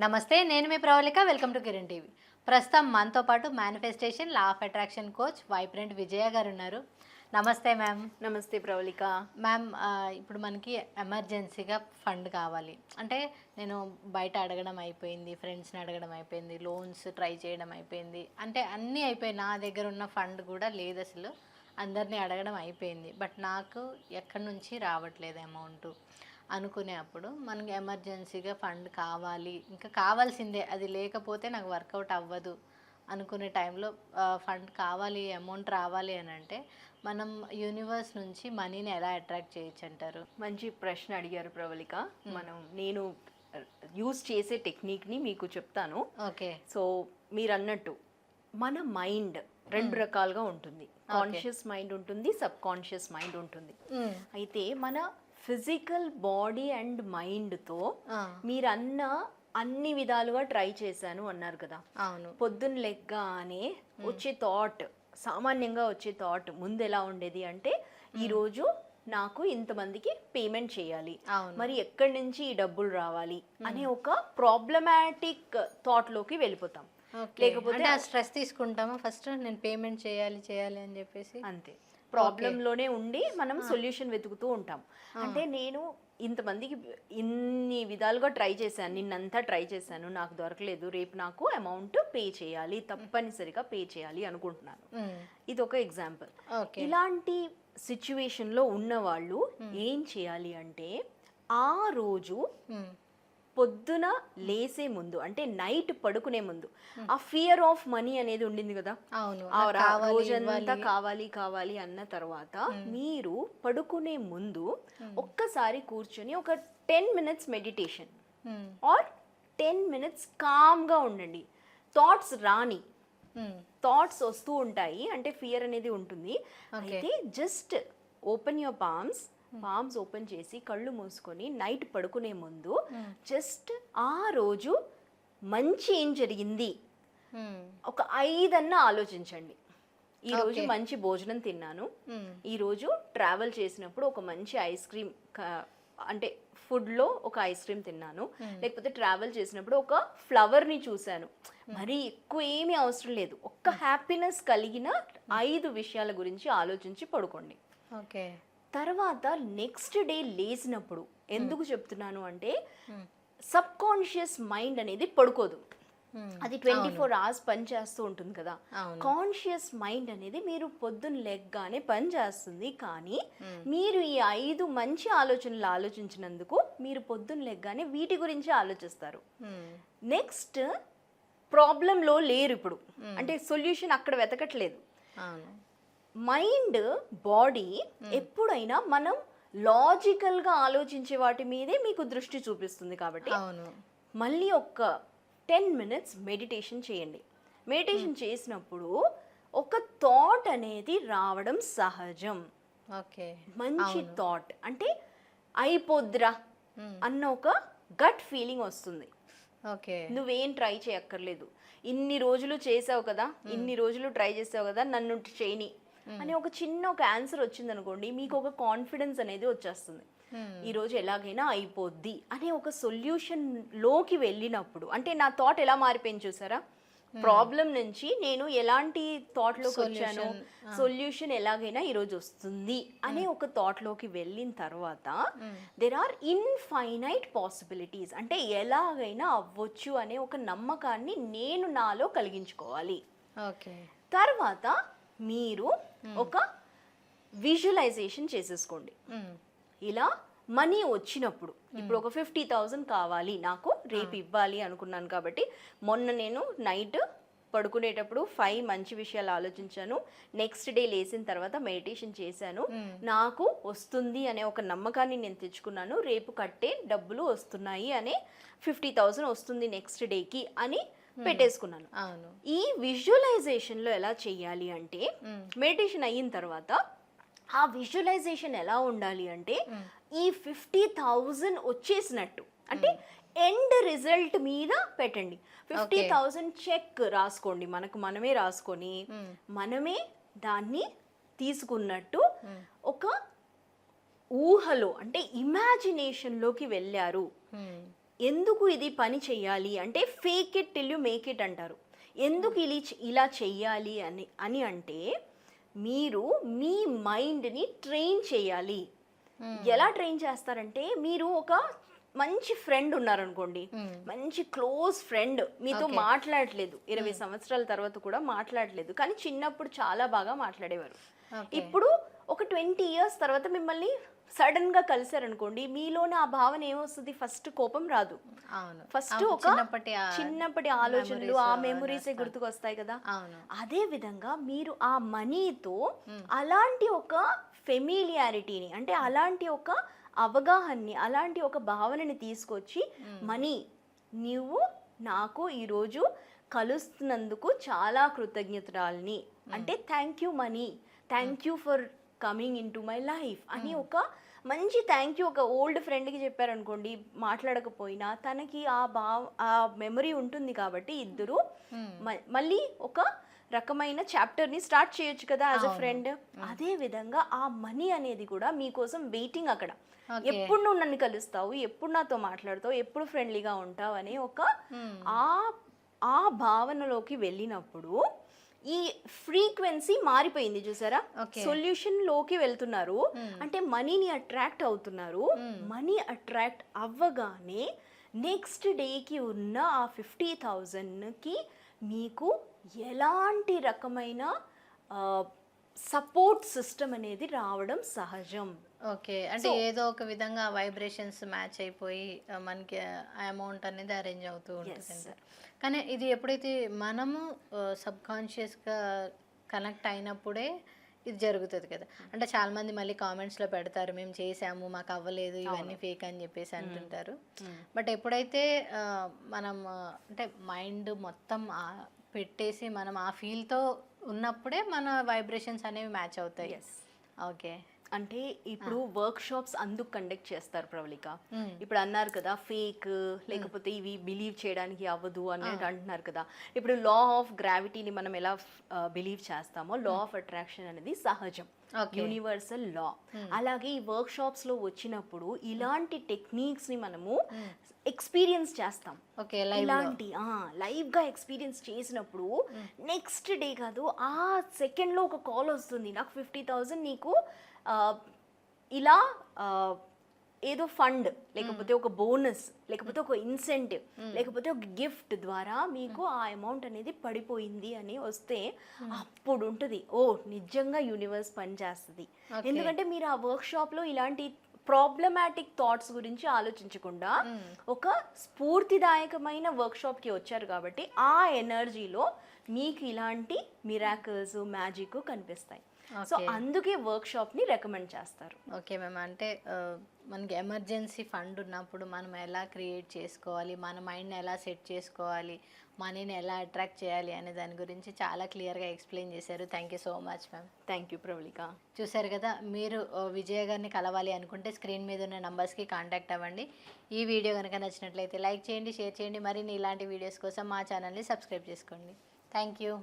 నమస్తే, నేను మీ Pravalika. Welcome to Kiran TV. ప్రస్తుతం మనతో పాటు manifestation law of attraction coach vibrant Vijaya గారు ఉన్నారు. నమస్తే మ్యామ్. నమస్తే ప్రవళిక. మ్యామ్, ఇప్పుడు మనకి ఎమర్జెన్సీగా ఫండ్ కావాలి అంటే, నేను బయట అడగడం అయిపోయింది, ఫ్రెండ్స్ని అడగడం అయిపోయింది, లోన్స్ ట్రై చేయడం అయిపోయింది, అంటే అన్నీ అయిపోయి నా దగ్గర ఉన్న ఫండ్ కూడా లేదు, అసలు అందరినీ అడగడం అయిపోయింది. బట్ నాకు ఎక్కడి నుంచి రావట్లేదు అమౌంట్ అనుకునేప్పుడు, మనకి ఎమర్జెన్సీగా ఫండ్ కావాలి, ఇంకా కావాల్సిందే, అది లేకపోతే నాకు వర్కౌట్ అవ్వదు అనుకునే టైంలో ఫండ్ కావాలి, అమౌంట్ రావాలి అని అంటే మనం యూనివర్స్ నుంచి మనీని ఎలా అట్రాక్ట్ చేయొచ్చు అంటారు? మంచి ప్రశ్న అడిగారు ప్రవళిక. నేను యూజ్ చేసే టెక్నిక్ని మీకు చెప్తాను. ఓకే. సో మీరు అన్నట్టు మన మైండ్ రెండు రకాలుగా ఉంటుంది. కాన్షియస్ మైండ్ ఉంటుంది, సబ్ కాన్షియస్ మైండ్ ఉంటుంది. అయితే మన ఫిజికల్ బాడీ అండ్ మైండ్తో మీరు అన్ని విధాలుగా ట్రై చేశాను అన్నారు కదా. అవును. పొద్దున్న లెగ్గానే వచ్చే థాట్, సామాన్యంగా వచ్చే థాట్ ముందు ఎలా ఉండేది అంటే, ఈరోజు నాకు ఇంతమందికి పేమెంట్ చేయాలి, మరి ఎక్కడి నుంచి ఈ డబ్బులు రావాలి అనే ఒక ప్రాబ్లమాటిక్ థాట్లోకి వెళ్ళిపోతాం. లేకపోతే స్ట్రెస్ తీసుకుంటామా ఫస్ట్, నేను పేమెంట్ చేయాలి అని చెప్పేసి, అంతే ప్రాబ్లంలోనే ఉండి మనం సొల్యూషన్ వెతుకుతూ ఉంటాం. అంటే నేను ఇంతమందికి ఇన్ని విధాలుగా ట్రై చేశాను, నిన్నంతా ట్రై చేశాను, నాకు దొరకలేదు, రేపు నాకు అమౌంట్ పే చేయాలి, తప్పనిసరిగా పే చేయాలి అనుకుంటున్నాను. ఇది ఒక ఎగ్జాంపుల్. ఇలాంటి సిచ్యువేషన్లో ఉన్న వాళ్ళు ఏం చేయాలి అంటే, ఆ రోజు పొద్దున లేసే ముందు, అంటే నైట్ పడుకునే ముందు, ఆ ఫియర్ ఆఫ్ మనీ అనేది ఉండింది కదా, రోజంతా కావాలి అన్న తర్వాత మీరు పడుకునే ముందు ఒక్కసారి కూర్చొని ఒక 10 minutes మెడిటేషన్ ఆర్ 10 minutes కామ్గా ఉండండి. థాట్స్ రాని, థాట్స్ వస్తూ ఉంటాయి, అంటే ఫియర్ అనేది ఉంటుంది. అయితే just open your palms open చేసి కళ్ళు మూసుకొని నైట్ పడుకునే ముందు జస్ట్ ఆ రోజు మంచి ఏం జరిగింది ఒక 5 ఆలోచించండి. ఈరోజు మంచి భోజనం తిన్నాను, ఈరోజు ట్రావెల్ చేసినప్పుడు ఒక మంచి ఐస్ క్రీమ్, అంటే ఫుడ్లో ఒక ఐస్ క్రీమ్ తిన్నాను, లేకపోతే ట్రావెల్ చేసినప్పుడు ఒక ఫ్లవర్ని చూశాను. మరి ఎక్కువ ఏమీ అవసరం లేదు, ఒక్క హ్యాపీనెస్ కలిగిన 5 విషయాల గురించి ఆలోచించి పడుకోండి. ఓకే. తర్వాత నెక్స్ట్ డే లేచినప్పుడు, ఎందుకు చెప్తున్నాను అంటే, సబ్ కాన్షియస్ మైండ్ అనేది పడుకోదు, అది 24 hours పని చేస్తూ ఉంటుంది కదా. కాన్షియస్ మైండ్ అనేది మీరు పొద్దున్న లెగ్గానే పని చేస్తుంది, కానీ మీరు ఈ 5 మంచి ఆలోచనలు ఆలోచించినందుకు మీరు పొద్దున్న లెగ్గానే వీటి గురించి ఆలోచిస్తారు. నెక్స్ట్ ప్రాబ్లంలో లేరు ఇప్పుడు, అంటే సొల్యూషన్ అక్కడ వెతకట్లేదు. మైండ్, బాడీ ఎప్పుడైనా మనం లాజికల్గా ఆలోచించే వాటి మీదే మీకు దృష్టి చూపిస్తుంది. కాబట్టి మళ్ళీ ఒక 10 minutes మెడిటేషన్ చేయండి. మెడిటేషన్ చేసినప్పుడు ఒక థాట్ అనేది రావడం సహజం. ఓకే. మంచి థాట్ అంటే అయిపోద్దిరా అన్న ఒక గట్ ఫీలింగ్ వస్తుంది. ఓకే. నువ్వేం ట్రై చేయక్కర్లేదు, ఇన్ని రోజులు చేసావు కదా, ఇన్ని రోజులు ట్రై చేసావు కదా, నన్ను చేయని అని ఒక చిన్న ఒక ఆన్సర్ వచ్చింది అనుకోండి, మీకు ఒక కాన్ఫిడెన్స్ అనేది వచ్చేస్తుంది. ఈరోజు ఎలాగైనా అయిపోద్ది అనే ఒక సొల్యూషన్ లోకి వెళ్ళినప్పుడు, అంటే నా థాట్ ఎలా మారిపోయింది చూసారా, ప్రాబ్లం నుంచి నేను ఎలాంటి థాట్లోకి వచ్చాను, సొల్యూషన్ ఎలాగైనా ఈరోజు వస్తుంది అనే ఒక థాట్లోకి వెళ్ళిన తర్వాత దెర్ ఆర్ ఇన్ఫైనైట్ పాసిబిలిటీస్, అంటే ఎలాగైనా అవ్వచ్చు అనే ఒక నమ్మకాన్ని నేను నాలో కలిగించుకోవాలి. ఓకే. తర్వాత మీరు ఒక విజువలైజేషన్ చేసేసుకోండి. ఇలా మనీ వచ్చినప్పుడు, ఇప్పుడు ఒక 50,000 కావాలి నాకు, రేపు ఇవ్వాలి అనుకున్నాను కాబట్టి, మొన్న నేను నైట్ పడుకునేటప్పుడు 5 మంచి విషయాలు ఆలోచించాను, నెక్స్ట్ డే లేచిన తర్వాత మెడిటేషన్ చేశాను, నాకు వస్తుంది అనే ఒక నమ్మకాన్ని నేను తెచ్చుకున్నాను, రేపు కట్టే డబ్బులు వస్తున్నాయి అనే 50,000 వస్తుంది నెక్స్ట్ డేకి అని పెట్టేసుకున్నాను. ఈ విజువలైజేషన్లో ఎలా చేయాలి అంటే, మెడిటేషన్ అయిన తర్వాత ఆ విజువలైజేషన్ ఎలా ఉండాలి అంటే, ఈ 50,000 వచ్చేసినట్టు, అంటే ఎండ్ రిజల్ట్ మీద పెట్టండి. 50,000 చెక్ రాసుకోండి, మనమే రాసుకొని మనమే దాన్ని తీసుకున్నట్టు ఒక ఊహలో, అంటే ఇమాజినేషన్లోకి వెళ్ళారు. ఎందుకు ఇది పని చెయ్యాలి అంటే fake it till you make it అంటారు. ఎందుకు ఇలా చెయ్యాలి అని అంటే మీరు మీ మైండ్ని ట్రైన్ చేయాలి. ఎలా ట్రైన్ చేస్తారంటే మీరు ఒక మంచి ఫ్రెండ్ ఉన్నారనుకోండి, మంచి క్లోజ్ ఫ్రెండ్ మీతో మాట్లాడలేదు 20 సంవత్సరాల తర్వాత కూడా మాట్లాడలేదు, కానీ చిన్నప్పుడు చాలా బాగా మాట్లాడేవారు. ఇప్పుడు ఒక 20 years తర్వాత మిమ్మల్ని సడన్ గా కలిసారనుకోండి, మీలోనే ఆ భావన ఏమొస్తుంది? ఫస్ట్ కోపం రాదు, ఫస్ట్ ఒక చిన్నప్పటి ఆలోచనలు, ఆ మెమరీసే గుర్తుకొస్తాయి కదా. అదే విధంగా మీరు ఆ మనీతో అలాంటి ఒక ఫెమిలియారిటీని, అంటే అలాంటి ఒక అవగాహనని, అలాంటి ఒక భావనని తీసుకొచ్చి, మనీ నీవు నాకు ఈరోజు కలుస్తున్నందుకు చాలా కృతజ్ఞతరాలని, అంటే thank you money, thank you for coming in to my life అని ఒక మంచి థ్యాంక్ యూ ఒక ఓల్డ్ ఫ్రెండ్కి చెప్పారనుకోండి, మాట్లాడకపోయినా తనకి ఆ మెమరీ ఉంటుంది కాబట్టి ఇద్దరు మళ్ళీ ఒక రకమైన చాప్టర్ని స్టార్ట్ చేయొచ్చు కదా యాజ్ అ ఫ్రెండ్. అదే విధంగా ఆ మనీ అనేది కూడా మీకోసం వెయిటింగ్ అక్కడ. ఎప్పుడు నువ్వు నన్ను కలుస్తావు, ఎప్పుడు నాతో మాట్లాడతావు, ఎప్పుడు ఫ్రెండ్లీగా ఉంటావు అనే ఒక ఆ భావనలోకి వెళ్ళినప్పుడు ఈ ఫ్రీక్వెన్సీ మారిపోయింది చూసారా. సొల్యూషన్ లోకి వెళ్తున్నారు అంటే మనీని అట్రాక్ట్ అవుతున్నారు. మనీ అట్రాక్ట్ అవ్వగానే నెక్స్ట్ డేకి ఉన్న ఆ 50,000కి మీకు ఎలాంటి రకమైన సపోర్ట్ సిస్టమ్ అనేది రావడం సహజం. ఓకే, అంటే ఏదో ఒక విధంగా వైబ్రేషన్స్ మ్యాచ్ అయిపోయి మనకి ఆ అమౌంట్ అనేది అరేంజ్ అవుతూ ఉంటుంది. కానీ ఇది ఎప్పుడైతే మనము సబ్కాన్షియస్గా కనెక్ట్ అయినప్పుడే ఇది జరుగుతుంది కదా. అంటే చాలామంది మళ్ళీ కామెంట్స్లో పెడతారు, మేము చేసాము మాకు అవ్వలేదు, ఇవన్నీ ఫేక్ అని చెప్పేసి అంటుంటారు. బట్ ఎప్పుడైతే మనం అంటే మైండ్ మొత్తం పెట్టేసి మనం ఆ ఫీల్తో ఉన్నప్పుడే మన వైబ్రేషన్స్ అనేవి మ్యాచ్ అవుతాయి. ఓకే, అంటే ఇప్పుడు వర్క్ షాప్స్ అందుకు కండక్ట్ చేస్తారు ప్రవళిక. ఇప్పుడు అన్నారు కదా ఫేక్, లేకపోతే ఇవి బిలీవ్ చేయడానికి అవ్వదు అనేది అంటున్నారు కదా. ఇప్పుడు లా ఆఫ్ గ్రావిటీని మనం ఎలా బిలీవ్ చేస్తామో, లా ఆఫ్ అట్రాక్షన్ అనేది సహజం, యూనివర్సల్ లా. అలాగే ఈ వర్క్ షాప్స్ లో వచ్చినప్పుడు ఇలాంటి టెక్నిక్స్ ని మనము ఎక్స్పీరియన్స్ చేస్తాం. ఇలాంటి లైవ్ గా ఎక్స్పీరియన్స్ చేసినప్పుడు నెక్స్ట్ డే కాదు, ఆ సెకండ్ లో ఒక కాల్ వస్తుంది, నాకు 50,000 నీకు ఇలా ఏదో ఫండ్, లేకపోతే ఒక బోనస్, లేకపోతే ఒక ఇన్సెంటివ్, లేకపోతే ఒక గిఫ్ట్ ద్వారా మీకు ఆ అమౌంట్ అనేది పడిపోయింది అని వస్తే అప్పుడు ఉంటుంది ఓ నిజంగా యూనివర్స్ పనిచేస్తుంది. ఎందుకంటే మీరు ఆ వర్క్ షాప్ లో ఇలాంటి ప్రాబ్లమాటిక్ థాట్స్ గురించి ఆలోచించకుండా ఒక స్ఫూర్తిదాయకమైన వర్క్ షాప్కి వచ్చారు కాబట్టి ఆ ఎనర్జీలో మీకు ఇలాంటి మిరాకిల్స్, మ్యాజిక్ కనిపిస్తాయి. సో అందుకే వర్క్ షాప్ని రికమెండ్ చేస్తారు. ఓకే మ్యామ్, అంటే మనకి ఎమర్జెన్సీ ఫండ్ ఉన్నప్పుడు మనం ఎలా క్రియేట్ చేసుకోవాలి, మన మైండ్ని ఎలా సెట్ చేసుకోవాలి, మనీని ఎలా అట్రాక్ట్ చేయాలి అనే దాని గురించి చాలా క్లియర్గా ఎక్స్ప్లెయిన్ చేశారు. Thank you so much ma'am. Thank you Pravalika. చూశారు కదా, మీరు విజయ గారిని కలవాలి అనుకుంటే స్క్రీన్ మీద ఉన్న నంబర్స్కి కాంటాక్ట్ అవ్వండి. ఈ వీడియో కనుక నచ్చినట్లయితే లైక్ చేయండి, షేర్ చేయండి. మరిన్ని ఇలాంటి వీడియోస్ కోసం మా ఛానల్ని సబ్స్క్రైబ్ చేసుకోండి. Thank you.